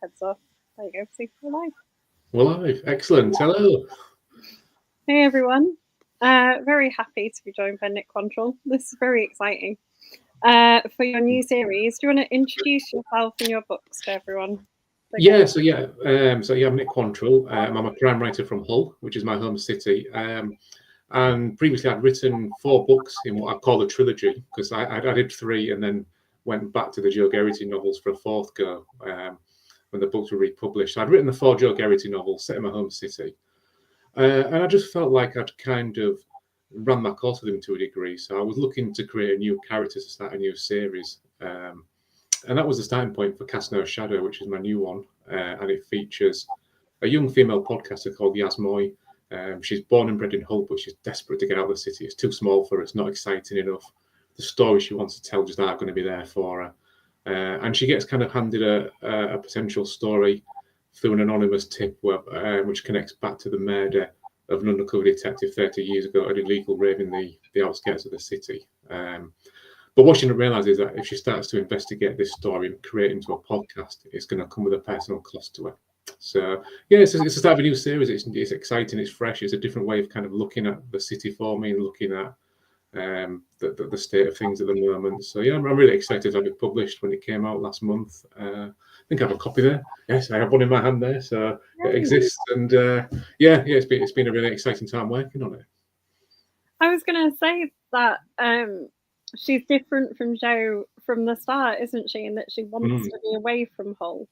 heads off. There you go, see, we're live. We're live. Excellent. Hello. Hey everyone. Very happy to be joined by Nick Quantrill. This is very exciting. For your new series, do you want to introduce yourself and your books to everyone? Okay. I'm Nick Quantrill. I'm a crime writer from Hull, which is my home city. And previously I'd written 4 books in what I call a trilogy, because I did 3 and then went back to the Joe Geraghty novels for a 4th go when the books were republished. So I'd written the 4 Joe Geraghty novels set in my home city. And I just felt like I'd kind of run my course with them to a degree. So I was looking to create a new character to start a new series. And that was the starting point for Cast No Shadow, which is my new one. And it features a young female podcaster called Yas Moy. She's born and bred in Hull, but she's desperate to get out of the city. It's too small for her. It's not exciting enough. The stories she wants to tell just aren't going to be there for her. And she gets kind of handed a potential story through an anonymous tip which connects back to the murder of an undercover detective 30 years ago at an illegal rave in the outskirts of the city. But what she didn't realise is that if she starts to investigate this story and create it into a podcast, it's going to come with a personal cost to her. So, yeah, it's the start of a new series. It's exciting, it's fresh, it's a different way of kind of looking at the city for me and looking at the state of things at the moment. So, yeah, I'm really excited to have it published when it came out last month. I think I have a copy there. Yes, I have one in my hand there, so it exists. And it's been a really exciting time working on it. I was going to say that she's different from Jo from the start, isn't she? And that she wants to be away from Hull.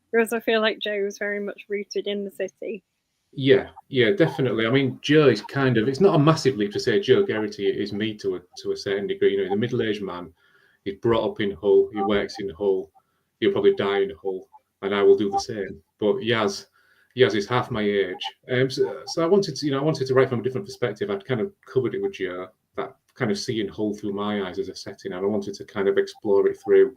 Whereas I feel like Jo's very much rooted in the city. Yeah, definitely. I mean, Jo is kind of, it's not a massive leap to say Joe Geraghty is me to a certain degree. You know, he's a middle-aged man. He's brought up in Hull. He works in Hull. He'll probably die in Hull, and I will do the same. But Yas is half my age. So I wanted to write from a different perspective. I'd kind of covered it with Jo, that kind of seeing Hull through my eyes as a setting, and I wanted to kind of explore it through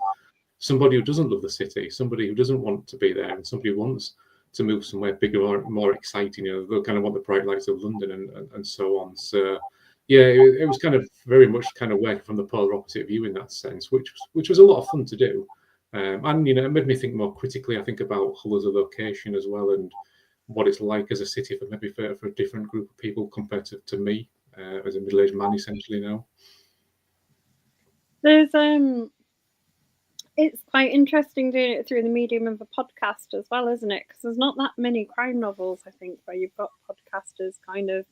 somebody who doesn't love the city, somebody who doesn't want to be there, and somebody who wants to move somewhere bigger or more exciting. You know, they'll kind of want the bright lights of London and so on. So, yeah, it was kind of very much kind of working from the polar opposite view in that sense, which was a lot of fun to do. And, you know, it made me think more critically, I think, about Hull as a location as well, and what it's like as a city for maybe for a different group of people compared to me as a middle-aged man, essentially now. There's it's quite interesting doing it through the medium of a podcast as well, isn't it? Because there's not that many crime novels, I think, where you've got podcasters kind of.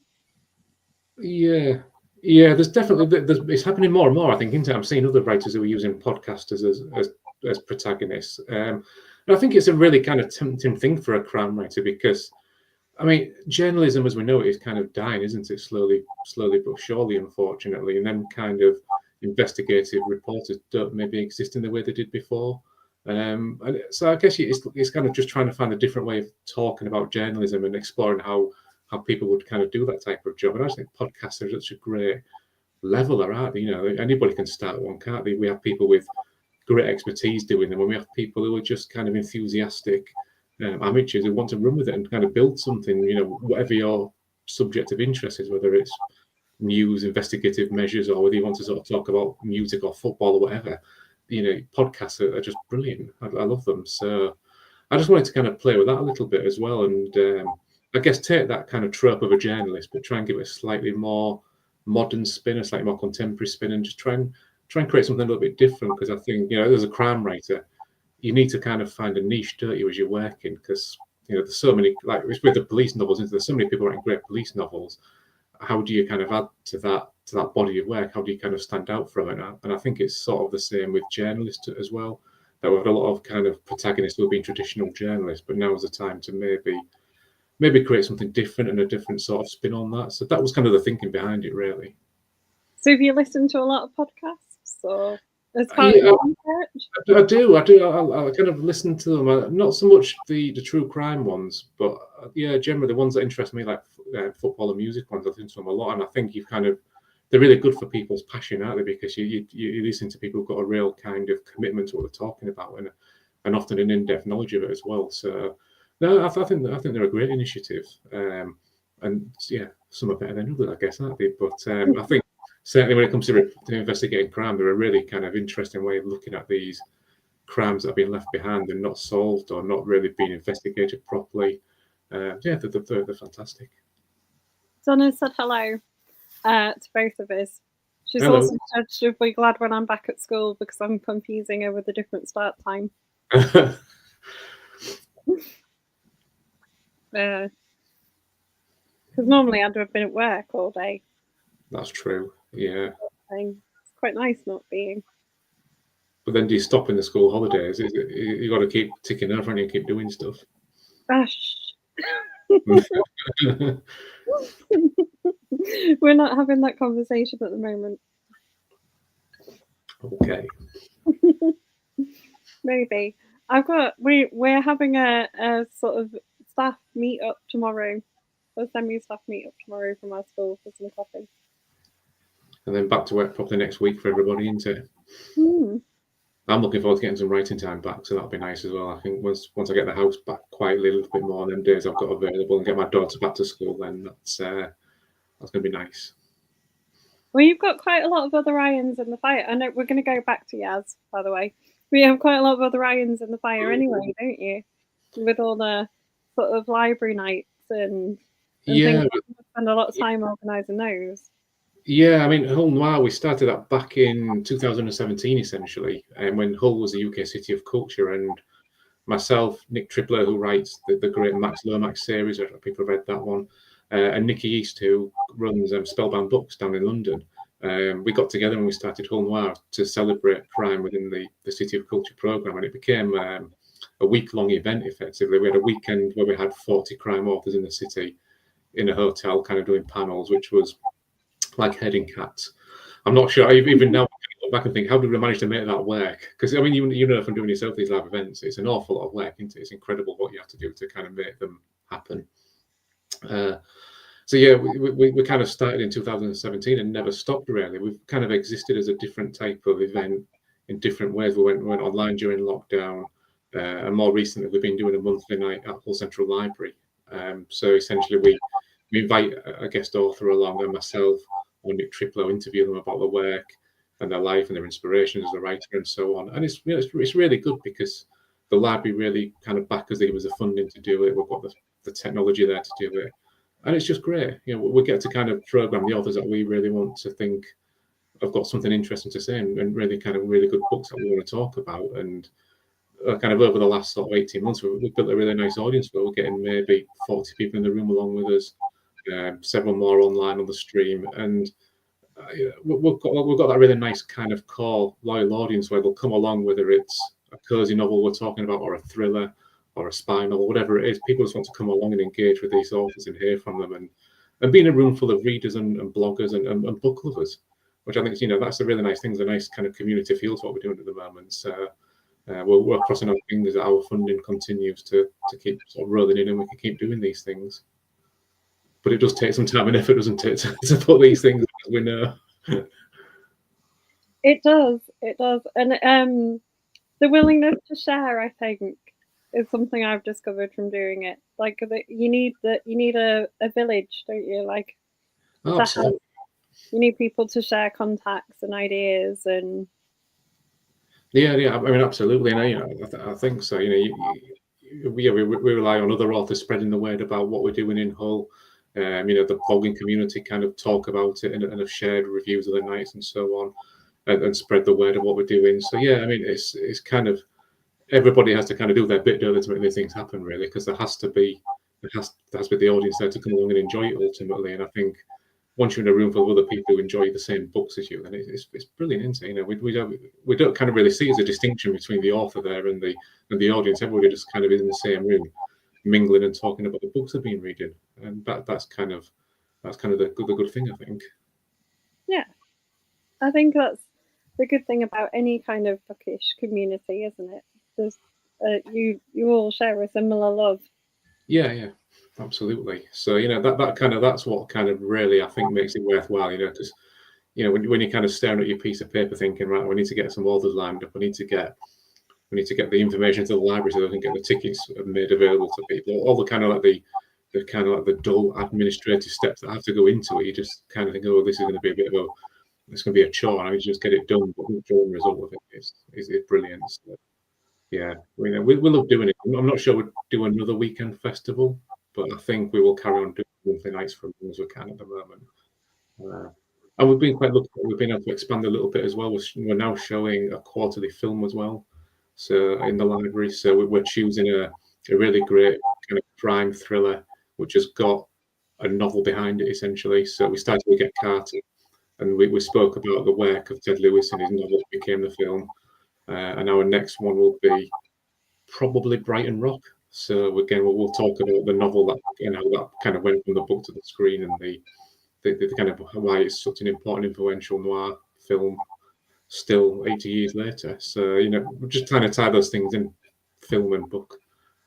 Yeah, there's definitely it's happening more and more. I think, I'm seeing other writers who are using podcasters as protagonists, and I think it's a really kind of tempting thing for a crime writer, because, I mean, journalism as we know it is kind of dying, isn't it? Slowly but surely, unfortunately, and then kind of investigative reporters don't maybe exist in the way they did before. And so I guess it's kind of just trying to find a different way of talking about journalism and exploring how people would kind of do that type of job. And I just think podcasts are such a great leveler, aren't they? You know, anybody can start one, can't they? We have people with great expertise doing them, and we have people who are just kind of enthusiastic amateurs who want to run with it and kind of build something, you know, whatever your subject of interest is, whether it's news, investigative measures, or whether you want to sort of talk about music or football or whatever. You know, podcasts are just brilliant. I love them. So I just wanted to kind of play with that a little bit as well, and I guess take that kind of trope of a journalist, but try and give it a slightly more modern spin, a slightly more contemporary spin, and just try and create something a little bit different. Because I think, you know, as a crime writer, you need to kind of find a niche, don't you, as you're working? Because, you know, there's so many, like with the police novels, there's so many people writing great police novels. How do you kind of add to that body of work? How do you kind of stand out from it? And I think it's sort of the same with journalists as well. That we've had a lot of kind of protagonists who have been traditional journalists, but now is the time to maybe create something different and a different sort of spin on that. So that was kind of the thinking behind it, really. So have you listened to a lot of podcasts, or as part of research? I do. I kind of listen to them. Not so much the true crime ones, but generally the ones that interest me, like football and music ones, I listen to them a lot. And I think they're really good for people's passion, aren't they? Because you listen to people who've got a real kind of commitment to what they're talking about, and often an in-depth knowledge of it as well. So no, I think they're a great initiative. And yeah, some are better than others, I guess, aren't they? But I think certainly when it comes to investigating crime, they're a really kind of interesting way of looking at these crimes that have been left behind and not solved or not really been investigated properly. Yeah, they're fantastic. Donna said hello to both of us. She's Hello. also said she'll be glad when I'm back at school because I'm confusing her with a different start time. Because normally I'd have been at work all day. That's true. Yeah. It's quite nice not being. But then do you stop in the school holidays? You got to keep ticking over and you keep doing stuff. We're not having that conversation at the moment. Okay. Maybe. We're having a sort of staff meet up tomorrow. A semi-staff meet up tomorrow from our school for some coffee. And then back to work probably next week for everybody, isn't it? I'm looking forward to getting some writing time back, so that'll be nice as well. I think once I get the house back quietly a little bit more on them days I've got available and get my daughter back to school, then that's going to be nice. Well, you've got quite a lot of other irons in the fire. I know we're going to go back to Yaz, by the way. We have quite a lot of other irons in the fire anyway, don't you? With all the sort of library nights and things. We spend a lot of time organising those. Yeah, I mean, Hull Noir, we started that back in 2017, essentially, and when Hull was the UK City of Culture, and myself, Nick Quantrill, who writes the great Max Lomax series, I don't know if people have read that one, and Nikki East, who runs Spellbound Books down in London. We got together and we started Hull Noir to celebrate crime within the City of Culture programme, and it became a week-long event, effectively. We had a weekend where we had 40 crime authors in the city in a hotel kind of doing panels, which was like herding cats. I'm not sure, even now, I look back and think, how did we manage to make that work? Because, I mean, you know from doing yourself these live events, it's an awful lot of work, isn't it? It's incredible what you have to do to kind of make them happen. So yeah, we kind of started in 2017 and never stopped really. We've kind of existed as a different type of event in different ways. We went online during lockdown, and more recently we've been doing a monthly night at Hull Central Library. So essentially we invite a guest author along, and myself or Nick Quantrill interview them about their work and their life and their inspirations as a writer and so on. And it's really good because the library really kind of back us. There was the funding to do it. We've got the technology there to do it. And it's just great. You know, we get to kind of program the authors that we really want to think have got something interesting to say and really kind of really good books that we want to talk about. And kind of over the last sort of 18 months, we've built a really nice audience where we're getting maybe 40 people in the room along with us, several more online on the stream. And we've got that really nice kind of core loyal audience where they'll come along, whether it's a cozy novel we're talking about or a thriller or a spy novel, whatever it is. People just want to come along and engage with these authors and hear from them and be in a room full of readers and bloggers and book lovers, which I think, you know, that's a really nice thing. It's a nice kind of community feel to what we're doing at the moment. So we're crossing our fingers that our funding continues to keep sort of rolling in and we can keep doing these things. But it does take some time and effort, doesn't it, to put these things, as we know. It does. And the willingness to share, I think, is something I've discovered from doing it. Like you need a village, don't you? Like, absolutely. You need people to share contacts and ideas and. Yeah. I mean, absolutely. And I think so. You know, we rely on other authors spreading the word about what we're doing in Hull. You know, the blogging community kind of talk about it and have shared reviews of the nights and so on, and spread the word of what we're doing. So yeah, I mean, it's kind of everybody has to kind of do their bit, don't they, to make these things happen, really, because there has to be the audience there to come along and enjoy it ultimately. And I think once you're in a room full of other people who enjoy the same books as you, then it's brilliant, isn't it? You know, we don't kind of really see it as a distinction between the author there and the audience. Everybody just kind of is in the same room, mingling and talking about the books they've been reading, and that's kind of the good thing, I think. Yeah, I think that's the good thing about any kind of bookish community, isn't it? There's you all share a similar love. Yeah, absolutely. So you know that's what kind of really I think makes it worthwhile. You know, because you know when you're kind of staring at your piece of paper, thinking, right, we need to get some authors lined up. We need to get the information to the library so they can get the tickets made available to people. All the kind of like the dull administrative steps that have to go into it. You just kind of think, oh, this is going to be a bit of it's going to be a chore. And I just get it done. But the result of it is brilliant. So. Yeah, we love doing it. I'm not sure we'd do another weekend festival, but I think we will carry on doing monthly nights for as long as we can at the moment. And we've been quite lucky. We've been able to expand a little bit as well. We're now showing a quarterly film as well, so in the library. So we're choosing a really great kind of crime thriller, which has got a novel behind it essentially. So we started with Get Carter, and we spoke about the work of Ted Lewis and his novel that became the film. And our next one will be probably Brighton Rock. So again, we'll talk about the novel that and how that kind of went from the book to the screen, and the kind of why it's such an important, influential noir film still 80 years later. So we're just trying to tie those things in, film and book,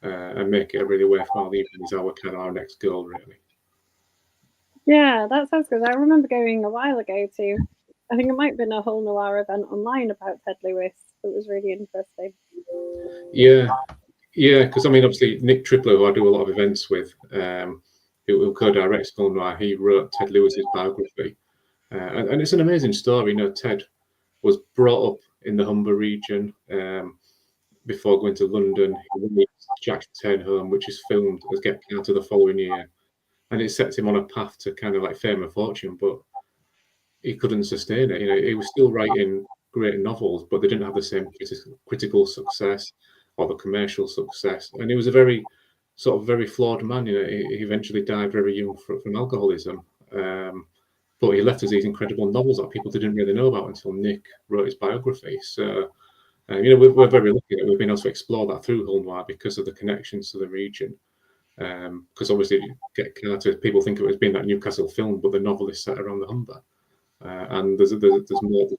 and make it a really worthwhile evening is our next goal, really. Yeah, that sounds good. I remember going a while ago to, I think it might have been a whole noir event online about Ted Lewis. It was really interesting. Yeah, because I mean, obviously Nick Quantrill, who I do a lot of events with, who co-directs Film Noir, he wrote Ted Lewis's biography, and it's an amazing story. Ted was brought up in the Humber region before going to London. He made Jack's Return Home, which is filmed as Get Carter the following year, and it sets him on a path to kind of like fame and fortune, but he couldn't sustain it. He was still writing great novels, but they didn't have the same critical success or the commercial success. And he was a very very flawed man. He eventually died very young from alcoholism. But he left us these incredible novels that people didn't really know about until Nick wrote his biography. So, we're very lucky that we've been able to explore that through Hull Noir because of the connections to the region. Because obviously, Get Carter, people think of it as being that Newcastle film, but the novel is set around the Humber. And there's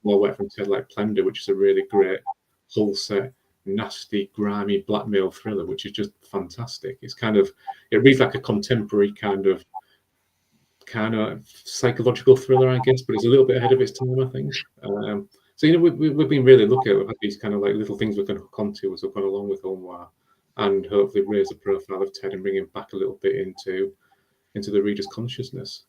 more work from Ted, like Plender, which is a really great Hull set, nasty, grimy blackmail thriller, which is just fantastic. It reads like a contemporary kind of psychological thriller, I guess, but it's a little bit ahead of its time, I think. So we've been really lucky. We've had these kind of like little things we can hook onto as we've gone along with Hull Noir, and hopefully raise the profile of Ted and bring him back a little bit into the reader's consciousness.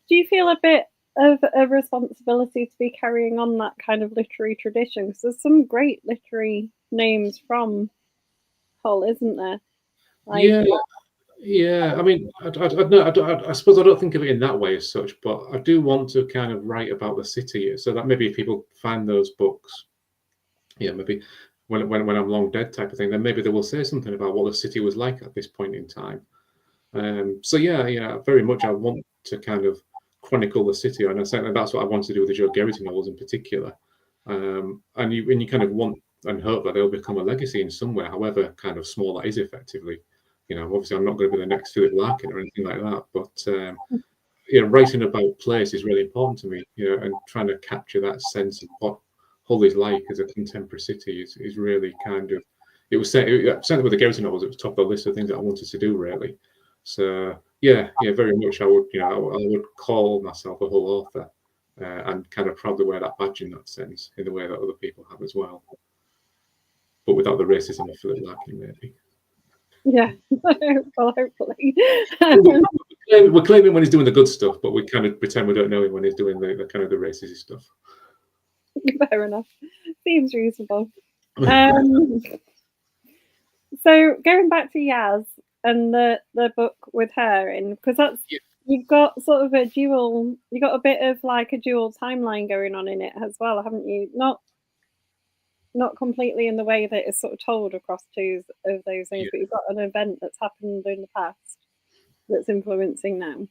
Do you feel a bit of a responsibility to be carrying on that kind of literary tradition? Because there's some great literary names from Hull, isn't there? Yeah. I mean, I suppose I don't think of it in that way as such, but I do want to kind of write about the city, so that maybe if people find those books, maybe when I'm long dead type of thing, then maybe they will say something about what the city was like at this point in time. So very much I want to kind of chronicle the city, and certainly that's what I want to do with the Joe Garrity novels in particular. And you kind of want and hope that they'll become a legacy in some way, however kind of small that is effectively. Obviously I'm not going to be the next Philip Larkin or anything like that, but writing about place is really important to me, and trying to capture that sense of what Hull is like as a contemporary city is really kind of, it was certainly with the Garrity novels, it was top of the list of things that I wanted to do, really. So very much I would call myself a Hull author, and kind of proudly wear that badge in that sense, in the way that other people have as well, but without the racism of Philip Larkin, maybe. Yeah, well, hopefully. We're claiming when he's doing the good stuff, but we kind of pretend we don't know him when he's doing the kind of the racist stuff. Fair enough. Seems reasonable. So going back to Yaz and the book with her in, because that's you've got sort of you got a bit of like a dual timeline going on in it as well, haven't you? Not completely in the way that it's sort of told across two of those things, but you've got an event that's happened in the past that's influencing now.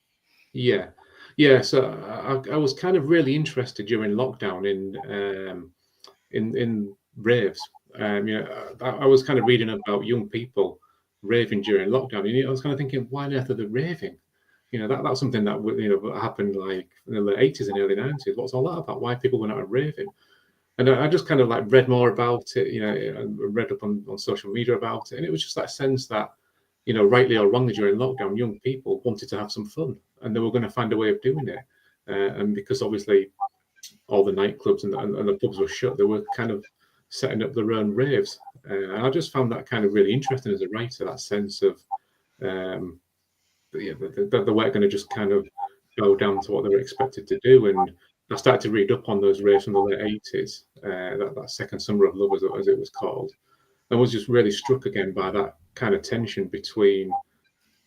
So I was kind of really interested during lockdown in raves. I was kind of reading about young people raving during lockdown, and I was kind of thinking, why on earth are they raving? That's something that happened like in the late 80s and early 90s. What's all that about? Why people went out and raving? And I just kind of like read more about it, and read up on social media about it, and it was just that sense that, rightly or wrongly during lockdown, young people wanted to have some fun, and they were going to find a way of doing it. And because obviously all the nightclubs and the pubs were shut, they were kind of setting up their own raves. And I just found that kind of really interesting as a writer, that sense of that they weren't going to just kind of go down to what they were expected to do. And I started to read up on those raves from the late 80s, that second summer of love, as it was called. I was just really struck again by that kind of tension between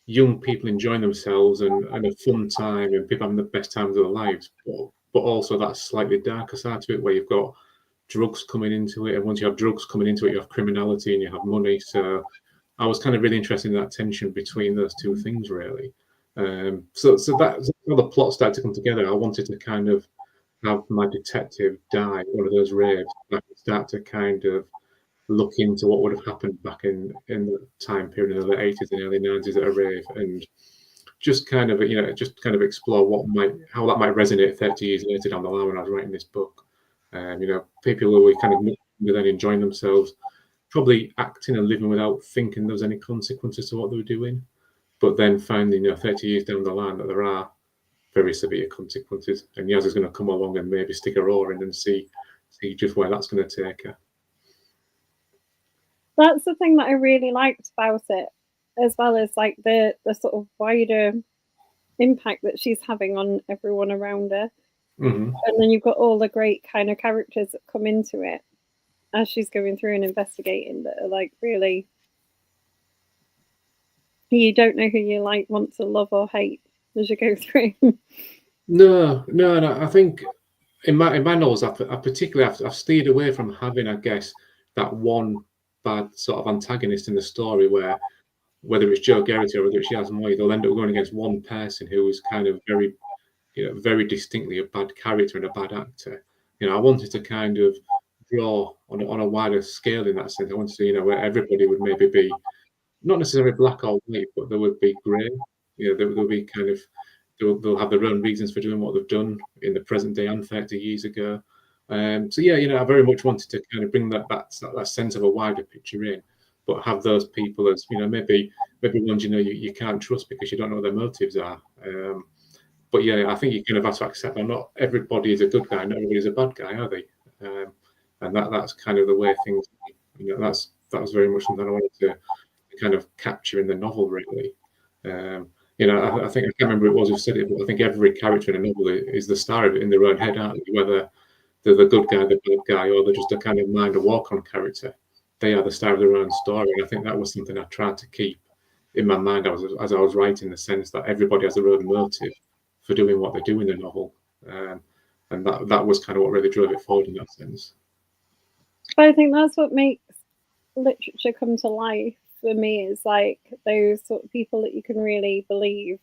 young people enjoying themselves and a fun time and people having the best times of their lives, but also that slightly darker side to it where you've got drugs coming into it, and once you have drugs coming into it, you have criminality and you have money. So I was kind of really interested in that tension between those two things, really. So that's how the plot started to come together. I wanted to kind of have my detective die at one of those raves. I could start to kind of look into what would have happened back in the time period in the late 80s and early 90s at a rave, and just kind of just kind of explore how that might resonate 30 years later down the line when I was writing this book. People who were kind of then enjoying themselves, probably acting and living without thinking there was any consequences to what they were doing, but then finding 30 years down the line that there are very severe consequences, and Yaz is going to come along and maybe stick her oar in and see just where that's going to take her. That's the thing that I really liked about it, as well as like the sort of wider impact that she's having on everyone around her. Mm-hmm. And then you've got all the great kind of characters that come into it as she's going through and investigating that are like really, you don't know who you like, want to love or hate as you go through. No. I think in my novels, I particularly I've steered away from having, I guess, that one bad sort of antagonist in the story where, whether it's Joe Garrity or whether it's Yaz Moy, they'll end up going against one person who is kind of very distinctly a bad character and a bad actor. I wanted to kind of draw on a wider scale in that sense. I wanted to, where everybody would maybe be not necessarily black or white, but there would be grey. There'll be kind of they'll have their own reasons for doing what they've done in the present day and 30 years ago. I very much wanted to kind of bring that sense of a wider picture in, but have those people as maybe ones you can't trust because you don't know what their motives are. But yeah, I think you kind of have to accept that not everybody is a good guy, not everybody is a bad guy, are they? And that's kind of the way things. That was very much something I wanted to kind of capture in the novel, really. I think I can't remember who it was who said it, but I think every character in a novel is the star of it in their own head, aren't they? Whether they're the good guy, the bad guy, or they're just a kind of mind a walk-on character, they are the star of their own story. And I think that was something I tried to keep in my mind as I was writing, the sense that everybody has their own motive for doing what they do in the novel, and that was kind of what really drove it forward in that sense. But I think that's what makes literature come to life for me, is like those sort of people that you can really believe,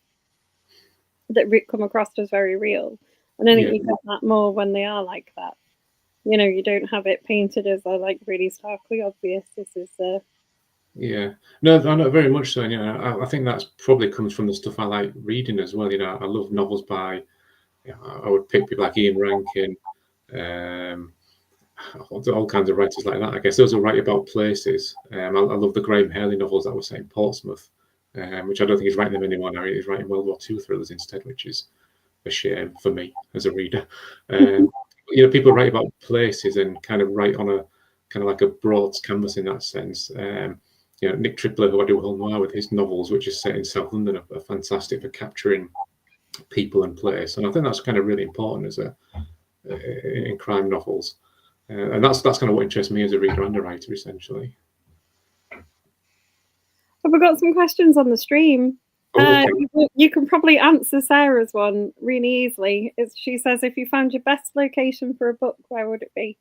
that come across as very real. And I think you get that more when they are like that. You don't have it painted as a like really starkly obvious. This is Yeah, no, I know very much so. I think that's probably comes from the stuff I like reading as well. I love novels by, I would pick people like Ian Rankin, all kinds of writers like that. I guess those who write about places. I love the Graham Haley novels that were set in Portsmouth, which I don't think he's writing them anymore now. He's writing World War II thrillers instead, which is a shame for me as a reader. People write about places and kind of write on a kind of like a broad canvas in that sense. Nick Quantrill, who I do Hull Noir with, his novels, which is set in South London, are fantastic for capturing people and place. And I think that's kind of really important in crime novels. And that's kind of what interests me as a reader and a writer, essentially. Have we got some questions on the stream? Okay. You can probably answer Sarah's one really easily. She says, if you found your best location for a book, where would it be?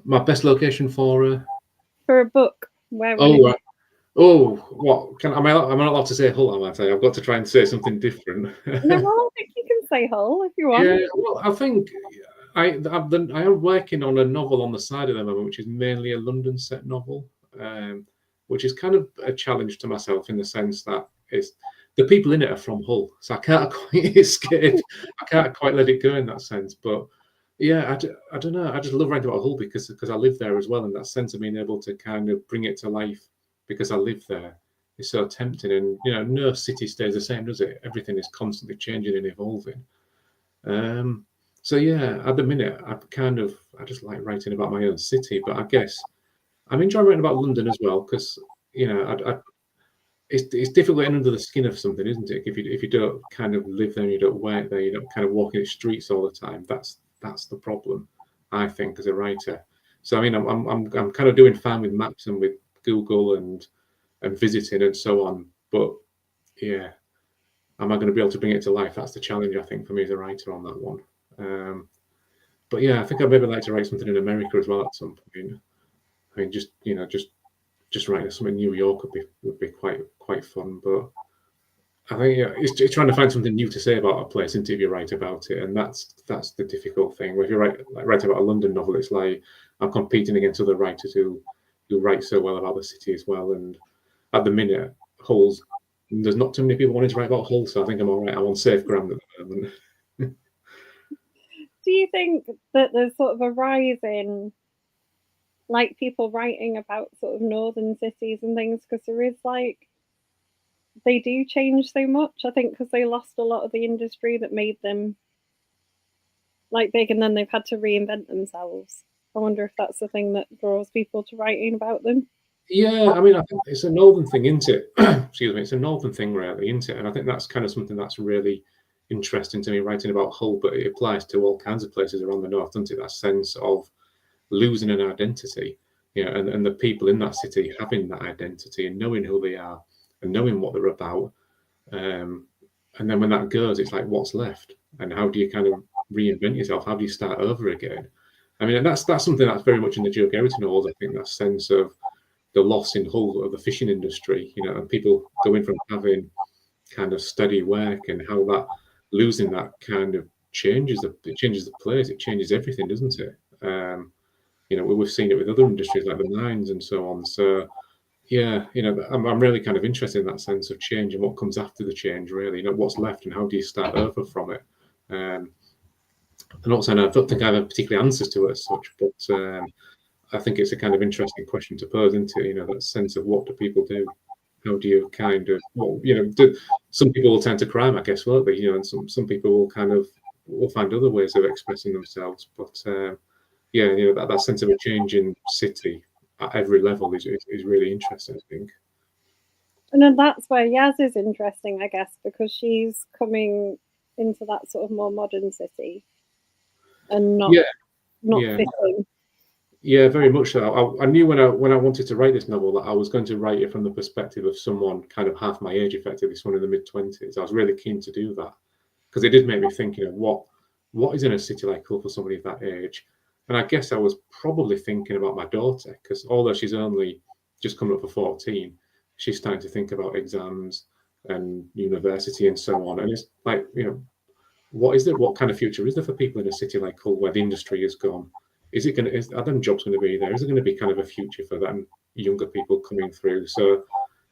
My best location for a book, where would it be? Oh, what? Am I not allowed to say Hull? I've got to try and say something different. No, well, I think you can say Hull if you want. Yeah, well, I think I am working on a novel on the side of the moment, which is mainly a London set novel, which is kind of a challenge to myself in the sense that the people in it are from Hull, so I can't quite escape. I can't quite let it go in that sense. But yeah, I don't know. I just love writing about Hull because I live there as well, and that sense of being able to kind of bring it to life because I live there is so tempting. And no city stays the same, does it? Everything is constantly changing and evolving. So yeah, at the minute, I just like writing about my own city, but I guess I'm enjoying writing about London as well because it's difficult getting under the skin of something, isn't it? If you don't kind of live there, and you don't work there, you don't kind of walk in the streets all the time. That's the problem, I think, as a writer. So I mean, I'm kind of doing fine with maps and with Google and visiting and so on. But yeah, am I going to be able to bring it to life? That's the challenge, I think, for me as a writer on that one. But yeah, I think I'd maybe like to write something in America as well at some point. I mean, just writing something in New York would be quite fun. But I think it's trying to find something new to say about a place until you write about it, and that's the difficult thing. If you write about a London novel, it's like I'm competing against other writers who write so well about the city as well. And at the minute, there's not too many people wanting to write about Hull, so I think I'm all right. I'm on safe ground at the moment. Do you think that there's sort of a rise in like people writing about sort of northern cities and things, because there is like they do change so much, I think, because they lost a lot of the industry that made them like big, and then they've had to reinvent themselves. I wonder if that's the thing that draws people to writing about them. Yeah, I mean, I think it's a northern thing, isn't it? Excuse me, it's a northern thing, really, isn't it? And I think that's kind of something that's really interesting to me, writing about Hull, but it applies to all kinds of places around the north, doesn't it? That sense of losing an identity, and the people in that city having that identity and knowing who they are and knowing what they're about. And then when that goes, it's like, what's left? And how do you kind of reinvent yourself? How do you start over again? I mean, and that's something that's very much in the Joe Garrity novels, I think, that sense of the loss in Hull of the fishing industry, and people going from having kind of steady work and how that losing that kind of changes the place, it changes everything, doesn't it? We've seen it with other industries like the mines and so on. So yeah, I'm really kind of interested in that sense of change and what comes after the change, really. What's left and how do you start over from it? And also, I don't think I have particular answers to it as such, but I think it's a kind of interesting question to pose into, that sense of what do people do? How do you kind of, some people will turn to crime, I guess, won't they? And some people will find other ways of expressing themselves. But yeah, that sense of a change in city at every level is really interesting, I think. And then that's where Yaz is interesting, I guess, because she's coming into that sort of more modern city and not fitting. Yeah, very much so. I knew when I wanted to write this novel that I was going to write it from the perspective of someone kind of half my age, effectively, someone in the mid-20s. I was really keen to do that because it did make me think, what is in a city like Hull for somebody of that age? And I guess I was probably thinking about my daughter, because although she's only just coming up for 14, she's starting to think about exams and university and so on. And it's like, what kind of future is there for people in a city like Hull where the industry has gone? Are them jobs going to be there? Is there going to be kind of a future for them younger people coming through? So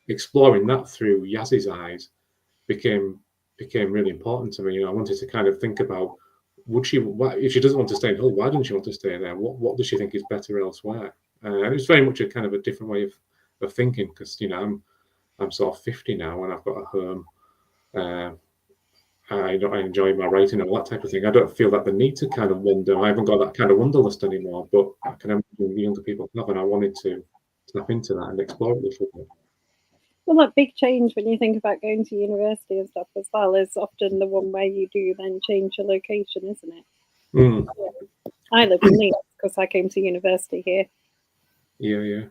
exploring that through Yaz's eyes became really important to me. I wanted to kind of think about, if she doesn't want to stay in Hull, why doesn't she want to stay there? What does she think is better elsewhere? And it's very much a kind of a different way of thinking, because I'm sort of 50 now and I've got a home. I enjoy my writing and all that type of thing. I don't feel that the need to kind of wander. I haven't got that kind of wanderlust anymore, but I can imagine the younger people have, and I wanted to snap into that and explore it a little bit. Well, that big change when you think about going to university and stuff as well is often the one where you do then change your location, isn't it? Mm. I live in Leeds because I came to university here. Yeah,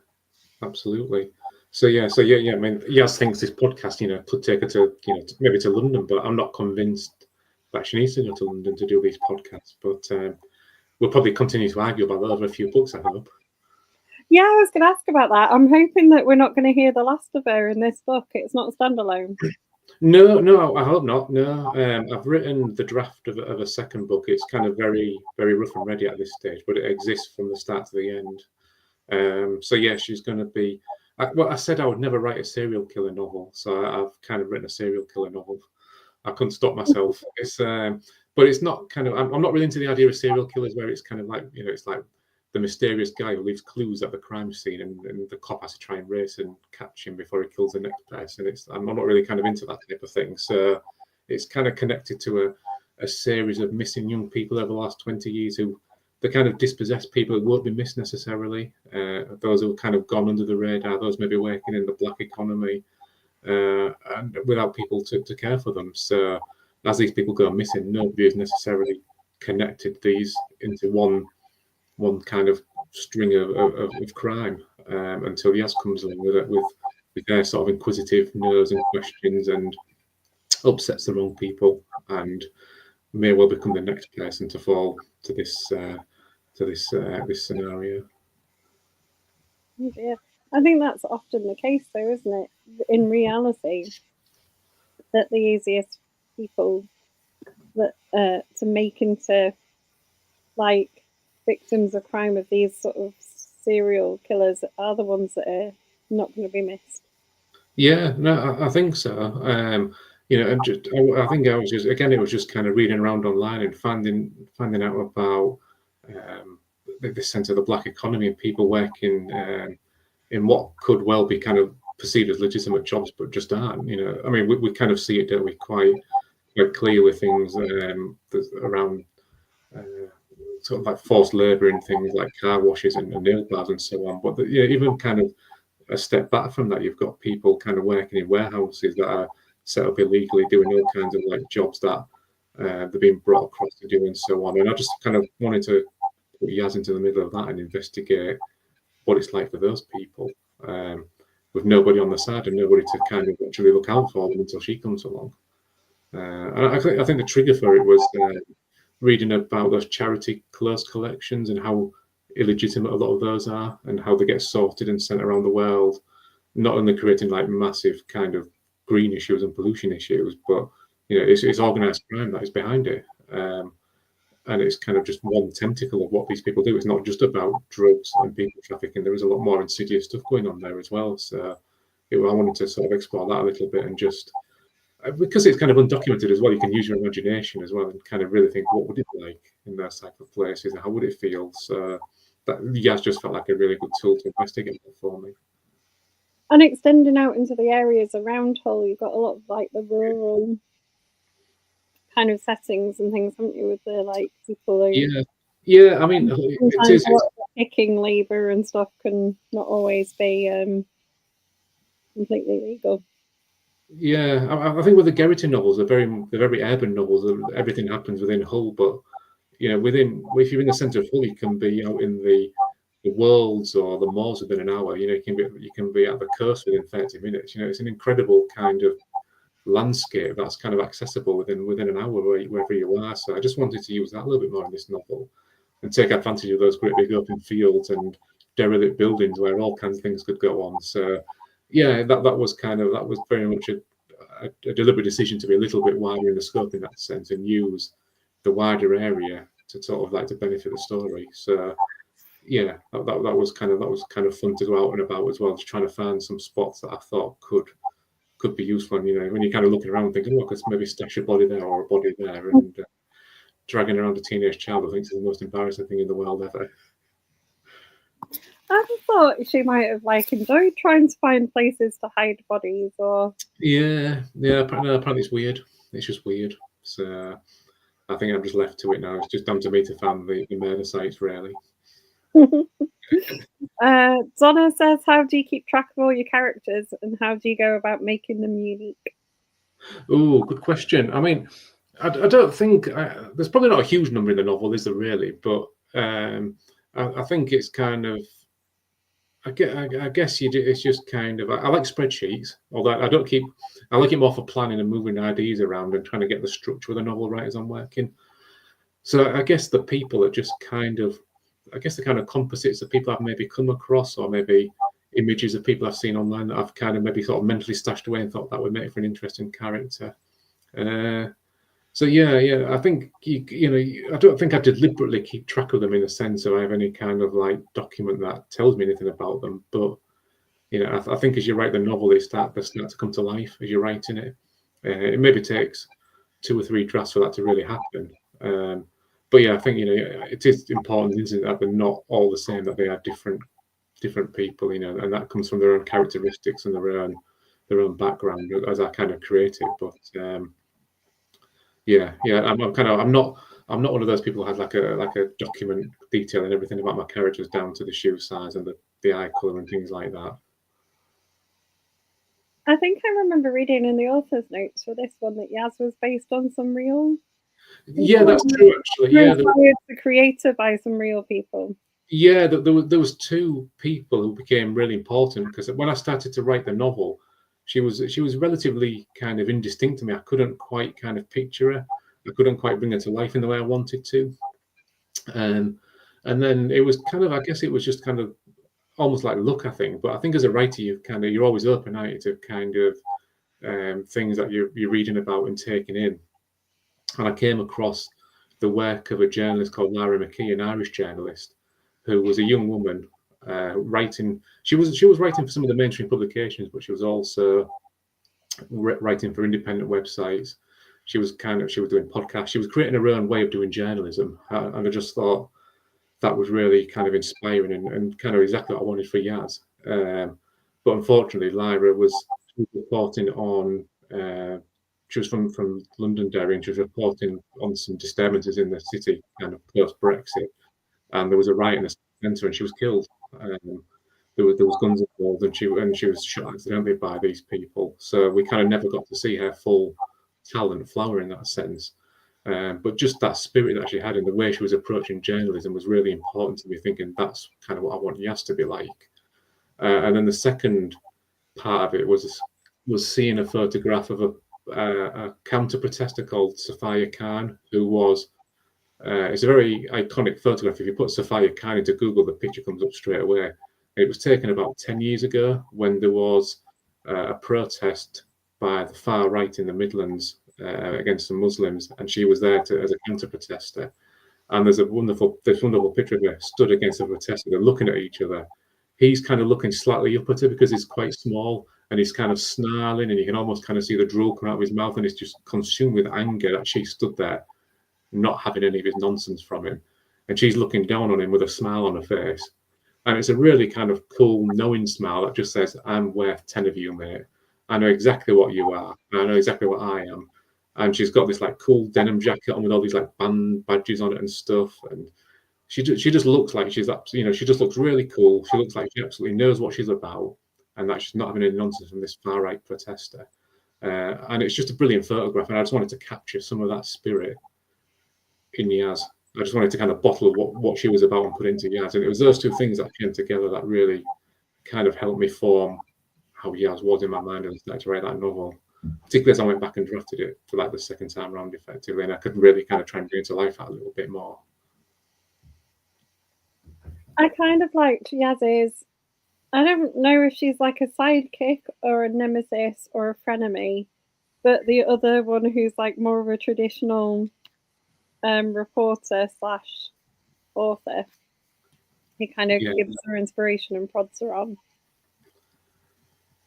absolutely. So yeah. I mean, Yaz thinks this podcast, could take her to, maybe to London, but I'm not convinced that she needs to go to London to do these podcasts. But we'll probably continue to argue about that over a few books, I hope. Yeah, I was going to ask about that. I'm hoping that we're not going to hear the last of her in this book. It's not standalone. No, I hope not. No, I've written the draft of a second book. It's kind of very, very rough and ready at this stage, but it exists from the start to the end. So yeah, she's going to be. I said I would never write a serial killer novel, so I've kind of written a serial killer novel. I couldn't stop myself. But it's not kind of. I'm not really into the idea of serial killers where it's kind of like, it's like the mysterious guy who leaves clues at the crime scene, and the cop has to try and race and catch him before he kills the next person. I'm not really kind of into that type of thing. So it's kind of connected to a series of missing young people over the last 20 years who. The kind of dispossessed people who won't be missed necessarily, those who have kind of gone under the radar, those maybe working in the black economy, and without people to care for them. So as these people go missing, nobody has necessarily connected these into one kind of string of crime until Yaz comes along with their sort of inquisitive nose and questions and upsets the wrong people and may well become the next person to fall to this scenario. Yeah. I think that's often the case, though, isn't it? In reality, that the easiest people that to make into like victims of crime of these sort of serial killers are the ones that are not going to be missed. Yeah, no, I think so. And just, I think I was just again, it was just kind of reading around online and finding out about the sense of the black economy and people working in what could well be kind of perceived as legitimate jobs, but just aren't. I mean, we kind of see it, don't we, quite clear with things around sort of like forced labour and things like car washes and nail bars and so on. But even kind of a step back from that, you've got people kind of working in warehouses that are set up illegally, doing all kinds of like jobs that they're being brought across to do and so on. And I just kind of wanted to put Yaz into the middle of that and investigate what it's like for those people with nobody on the side and nobody to kind of actually look out for them until she comes along. And I think the trigger for it was reading about those charity clothes collections and how illegitimate a lot of those are and how they get sorted and sent around the world, not only creating like massive kind of green issues and pollution issues, but it's organized crime that is behind it. And it's kind of just one tentacle of what these people do. It's not just about drugs and people trafficking. There is a lot more insidious stuff going on there as well. So I wanted to sort of explore that a little bit and just because it's kind of undocumented as well, you can use your imagination as well and kind of really think, what would it be like in those type of places and how would it feel? So that Yaz just felt like a really good tool to investigate that for me. And extending out into the areas around Hull, you've got a lot of like the rural kind of settings and things, haven't you, with the like people who yeah. I mean, it is picking labour and stuff can not always be completely legal. Yeah, I think with the Geraghty novels, they're very urban novels. Everything happens within Hull, but if you're in the centre of Hull, you can be out in the wolds or the moors within an hour. You can be at the coast within 30 minutes. It's an incredible kind of landscape that's kind of accessible within an hour wherever you are. So I just wanted to use that a little bit more in this novel and take advantage of those great big open fields and derelict buildings where all kinds of things could go on. So yeah, that was very much a deliberate decision to be a little bit wider in the scope in that sense and use the wider area to sort of like to benefit the story. So yeah, that was kind of fun to go out and about as well, just trying to find some spots that I thought could be useful. And, when you're kind of looking around and thinking, look, let's maybe stash a body there or a body there, and dragging around a teenage child, I think, is the most embarrassing thing in the world ever. I thought she might have enjoyed trying to find places to hide bodies, or yeah. Apparently it's weird. It's just weird. So I think I'm just left to it now. It's just down to me to find the murder sites, really. Donna says, how do you keep track of all your characters and how do you go about making them unique? Oh, good question. I mean, I don't think there's probably not a huge number in the novel, is there really? But I think it's kind of, I guess you do. It's just kind of. I like spreadsheets, although I like it more for planning and moving ideas around and trying to get the structure of the novel right as I'm working. So I guess the people are just kind of, the kind of composites of people I've maybe come across, or maybe images of people I've seen online that I've kind of maybe sort of mentally stashed away and thought that would make for an interesting character. So yeah, I think I don't think I deliberately keep track of them in the sense of I have any kind of like document that tells me anything about them. But I think as you write the novel, they start to come to life as you're writing it. It maybe takes 2 or 3 drafts for that to really happen. But yeah, I think it is important, isn't it, that they're not all the same, that they are different people, and that comes from their own characteristics and their own background as I kind of create it. But yeah, I'm not one of those people who has like a document detailing everything about my characters down to the shoe size and the eye color and things like that. I think I remember reading in the author's notes for this one that Yaz was based on some real. Yeah, that's true. Actually, yeah, the creator by some real people. Yeah, there was two people who became really important, because when I started to write the novel, she was relatively kind of indistinct to me. I couldn't quite kind of picture her. I couldn't quite bring her to life in the way I wanted to. And then it was kind of, I guess it was just kind of almost like luck, I think. But I think as a writer, you're always open, aren't you, to kind of things that you're reading about and taking in. And I came across the work of a journalist called Lara McKee, an Irish journalist, who was a young woman writing. She was writing for some of the mainstream publications, but she was also writing for independent websites. She was doing podcasts. She was creating her own way of doing journalism, and I just thought that was really kind of inspiring and kind of exactly what I wanted for Yaz. But unfortunately, Lyra was reporting on. She was from Londonderry, and she was reporting on some disturbances in the city, kind of post Brexit, and there was a riot in the centre, and she was killed. There was guns involved, and she was shot accidentally by these people. So we kind of never got to see her full talent flower in that sense. But just that spirit that she had and the way she was approaching journalism was really important to me, thinking that's kind of what I want Yas to be like. And then the second part of it was seeing a photograph of a counter protester called Sophia Khan, who was. It's a very iconic photograph. If you put Sophia Khan into Google, the picture comes up straight away. It was taken about 10 years ago when there was a protest by the far right in the Midlands against the Muslims, and she was there as a counter protester. And there's wonderful picture of her stood against the protester. They're looking at each other. He's kind of looking slightly up at her because he's quite small, and he's kind of snarling, and you can almost kind of see the drool come out of his mouth, and he's just consumed with anger that she stood there, not having any of his nonsense from him. And she's looking down on him with a smile on her face. And it's a really kind of cool, knowing smile that just says, I'm worth 10 of you, mate. I know exactly what you are. I know exactly what I am. And she's got this like cool denim jacket on with all these like band badges on it and stuff. And she just looks like she just looks really cool. She looks like she absolutely knows what she's about, and that she's not having any nonsense from this far right protester. And it's just a brilliant photograph. And I just wanted to capture some of that spirit in Yaz. I just wanted to kind of bottle what she was about and put into Yaz. And it was those two things that came together that really kind of helped me form how Yaz was in my mind as I started to write that novel. Particularly as I went back and drafted it for like the second time around effectively, and I could really kind of try and bring it to life a little bit more. I kind of liked Yaz's. I don't know if she's like a sidekick or a nemesis or a frenemy, but the other one who's like more of a traditional reporter / author. He kind of gives her inspiration and prods her on.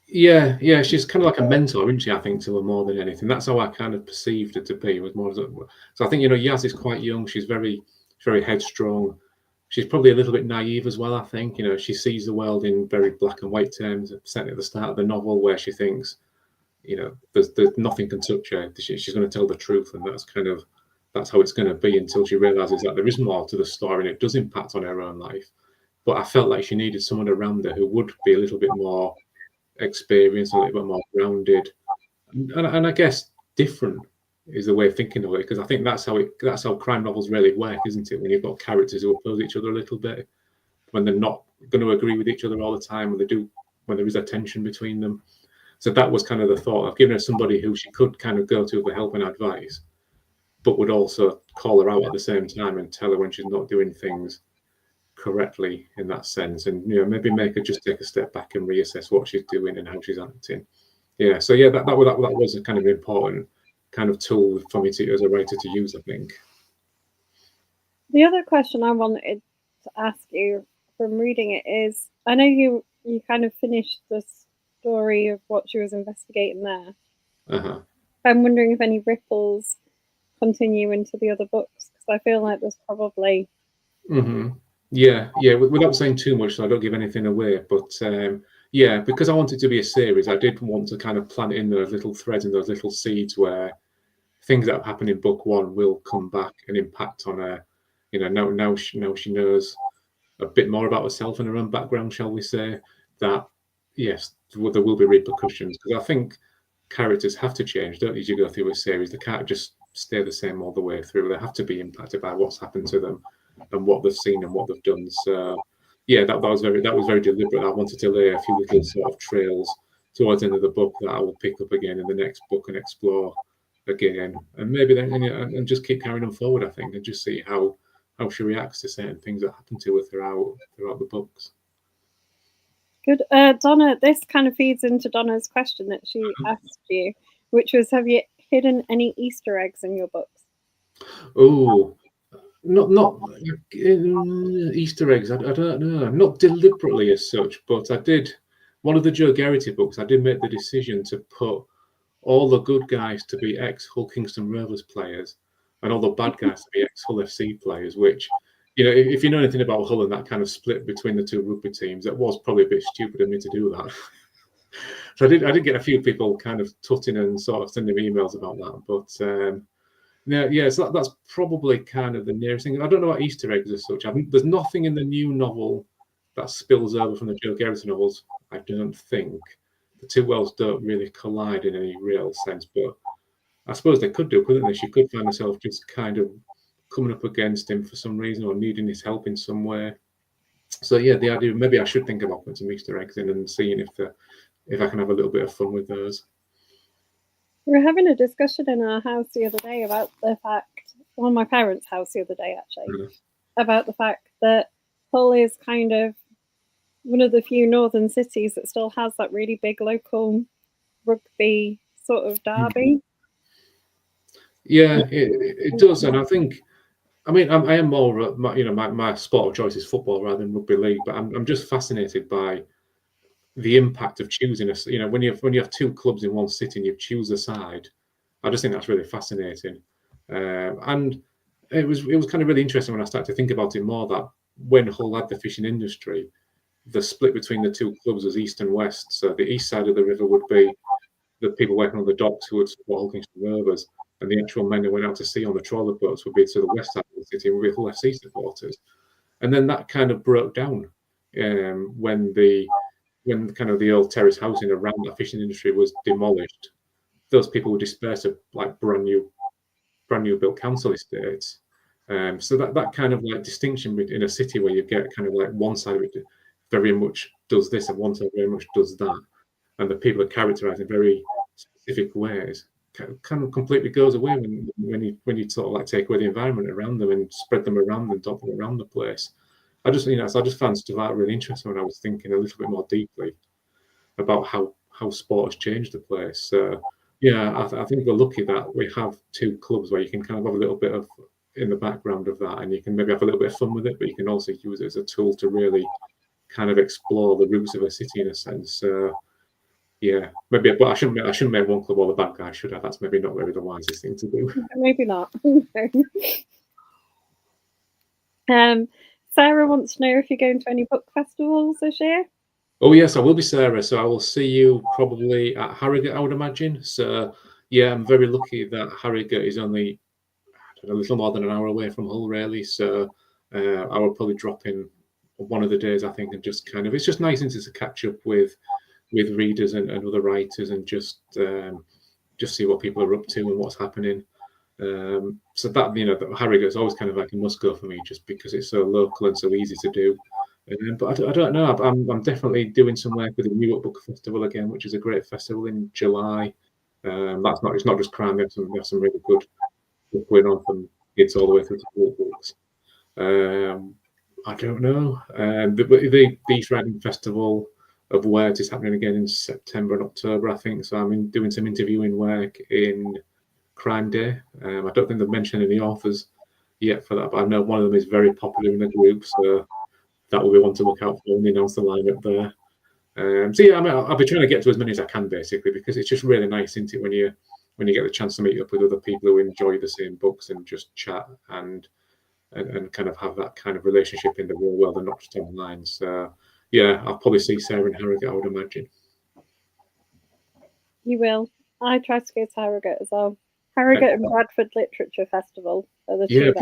Yeah, she's kind of like a mentor, isn't she? I think to her more than anything. That's how I kind of perceived her to be. Was more so I think Yaz is quite young. She's very headstrong. She's probably a little bit naive as well. I think she sees the world in very black and white terms. Certainly at the start of the novel, where she thinks there's nothing can touch her. She's going to tell the truth, and that's how it's going to be until she realizes that there is more to the story and it does impact on her own life. But I felt like she needed someone around her who would be a little bit more experienced, a little bit more grounded, and I guess different is the way of thinking of it, because I think that's how crime novels really work, isn't it? When you've got characters who oppose each other a little bit, when they're not going to agree with each other all the time, when there is a tension between them. So that was kind of the thought of giving her somebody who she could kind of go to for help and advice, but would also call her out at the same time and tell her when she's not doing things correctly in that sense, and maybe make her just take a step back and reassess what she's doing and how she's acting. So that was a kind of important kind of tool for me as a writer to use, I think. The other question I wanted to ask you from reading it is, I know you kind of finished the story of what she was investigating there. Uh-huh. I'm wondering if any ripples continue into the other books, because I feel like there's probably. Mm-hmm. Yeah. Without saying too much, so I don't give anything away. But because I want it to be a series, I did want to kind of plant in those little threads and those little seeds where things that have happened in book one will come back and impact on her. Now she knows a bit more about herself and her own background, shall we say, that yes, there will be repercussions, because I think characters have to change, don't they, as you go through a series. They can't just stay the same all the way through. They have to be impacted by what's happened to them. what they've seen and what they've done. So yeah, that was very deliberate. I wanted to lay a few little sort of trails towards the end of the book that I will pick up again in the next book and explore again, and maybe then and just keep carrying on forward, I think, and just see how she reacts to certain things that happen to her throughout the books. Good. Donna, this kind of feeds into Donna's question that she asked you, which was, have you hidden any Easter eggs in your books? Oh, not Easter eggs. I don't know. Not deliberately as such, but I did. One of the Joe Garrity books, I did make the decision to put all the good guys to be ex-Hull Kingston Rovers players and all the bad guys to be ex-Hull FC players, which, if you know anything about Hull and that kind of split between the two rugby teams, it was probably a bit stupid of me to do that. So I did get a few people kind of tutting and sort of sending me emails about that. But yeah, so that's probably kind of the nearest thing. I don't know about Easter eggs as such. There's nothing in the new novel that spills over from the Joe Garrity novels, I don't think. The two worlds don't really collide in any real sense, but I suppose they could do, couldn't they? She could find herself just kind of coming up against him for some reason or needing his help in some way. So yeah, the idea, maybe I should think about putting some Easter eggs in and seeing if I can have a little bit of fun with those. We were having a discussion in our house the other day about the fact, well, my parents' house the other day actually, about the fact that Hull is kind of one of the few northern cities that still has that really big local rugby sort of derby. Yeah, it does, and I think, I mean, I am more, my sport of choice is football rather than rugby league, but I'm just fascinated by the impact of choosing when you have two clubs in one city and you choose a side. I just think that's really fascinating, and it was kind of really interesting when I started to think about it more, that when Hull had the fishing industry, the split between the two clubs was east and west. So the east side of the river would be the people working on the docks who would support Hull Kingston Rovers, and the actual men who went out to sea on the trawler boats would be to the west side of the city and would be Hull FC supporters. And then that kind of broke down when kind of the old terrace housing around that fishing industry was demolished. Those people were dispersed to like brand new built council estates. So that kind of like distinction in a city where you get kind of like one side of it very much does this and one side very much does that, and the people are characterized in very specific ways, kind of completely goes away when you sort of like take away the environment around them and spread them around and dot them around the place. I just found stuff out really interesting when I was thinking a little bit more deeply about how sport has changed the place. So yeah, I think we're lucky that we have two clubs where you can kind of have a little bit of in the background of that, and you can maybe have a little bit of fun with it, but you can also use it as a tool to really kind of explore the roots of a city in a sense. Yeah, maybe, but I shouldn't make one club all the bad guys, should I? That's maybe not really the wisest thing to do. Maybe not. Sarah wants to know if you're going to any book festivals this year. Oh yes, I will be, Sarah. So I will see you probably at Harrogate, I would imagine. So yeah, I'm very lucky that Harrogate is only a little more than an hour away from Hull, really. So I will probably drop in one of the days, I think, and just kind of, it's just nice to catch up with readers and other writers and just see what people are up to and what's happening. So that Harrogate is always kind of like a must go for me, just because it's so local and so easy to do. But I don't know. I'm definitely doing some work with the Newark Book Festival again, which is a great festival in July. It's not just crime. We have some really good stuff going on from kids all the way through to adult books. I don't know. The East Riding Festival of Words is happening again in September and October, I think. So I'm doing some interviewing work in Crime Day. I don't think they've mentioned any authors yet for that, but I know one of them is very popular in the group, so that will be one to look out for when they announce the lineup there. So yeah, I'll be trying to get to as many as I can, basically, because it's just really nice, isn't it, when you get the chance to meet up with other people who enjoy the same books and just chat and kind of have that kind of relationship in the real world and not just online. So yeah, I'll probably see Sarah in Harrogate, I would imagine. You will. I tried to go to Harrogate as well. Harrogate and Bradford Literature Festival are the two.